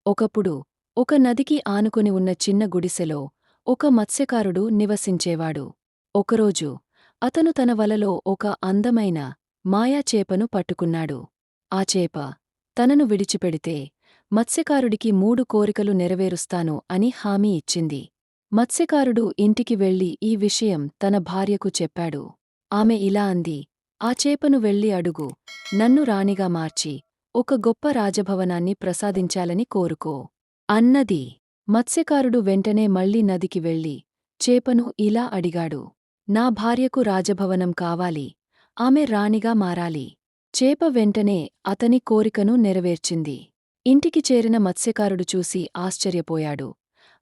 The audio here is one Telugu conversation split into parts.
ఒకప్పుడు ఒక నదికి ఆనుకుని ఉన్న చిన్న గుడిసెలో ఒక మత్స్యకారుడు నివసించేవాడు. ఒకరోజు అతను తన వలలో ఒక అందమైన మాయా చేపను పట్టుకున్నాడు. ఆ చేప తనను విడిచిపెడితే మత్స్యకారుడికి 3 కోరికలు నెరవేరుస్తాను అని హామీ ఇచ్చింది. మత్స్యకారుడు ఇంటికి వెళ్లి ఈ విషయం తన భార్యకు చెప్పాడు. ఆమె ఇలా అంది, ఆ చేపను వెళ్ళి అడుగు, నన్ను రాణిగా మార్చి ఒక గొప్ప రాజభవనాన్ని ప్రసాదించాలని కోరుకో అన్నది. మత్స్యకారుడు వెంటనే మళ్ళీ నదికి వెళ్ళి చేపను ఇలా అడిగాడు, నా భార్యకు రాజభవనం కావాలి, ఆమె రాణిగా మారాలి. చేప వెంటనే అతని కోరికను నెరవేర్చింది. ఇంటికి చేరిన మత్స్యకారుడు చూసి ఆశ్చర్యపోయాడు.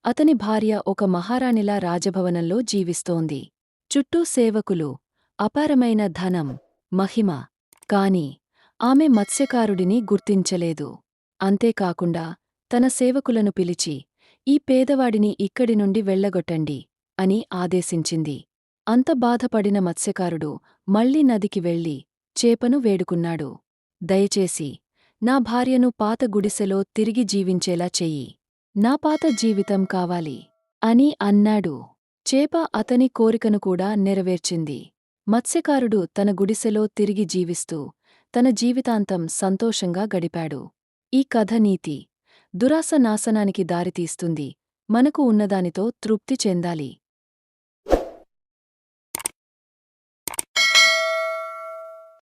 అతని భార్య ఒక మహారాణిలా రాజభవనంలో జీవిస్తోంది. చుట్టూ సేవకులు, అపారమైన ధనం, మహిమ. కాని ఆమె మత్స్యకారుడిని గుర్తించలేదు. అంతేకాకుండా తన సేవకులను పిలిచి, ఈ పేదవాడిని ఇక్కడి నుండి వెళ్ళగొట్టండి అని ఆదేశించింది. అంత బాధపడిన మత్స్యకారుడు మళ్ళీ నదికి వెళ్ళి చేపను వేడుకున్నాడు. దయచేసి నా భార్యను పాత గుడిసెలో తిరిగి జీవించేలా చెయ్యి. నా పాత జీవితం కావాలి అని అన్నాడు. చేప అతని కోరికను కూడా నెరవేర్చింది. మత్స్యకారుడు తన గుడిసెలో తిరిగి జీవిస్తూ తన జీవితాంతం సంతోషంగా గడిపాడు. ఈ కథ నీతి: దురాశ నాశనానికి దారితీస్తుంది, మనకు ఉన్నదానితో తృప్తి చెందాలి.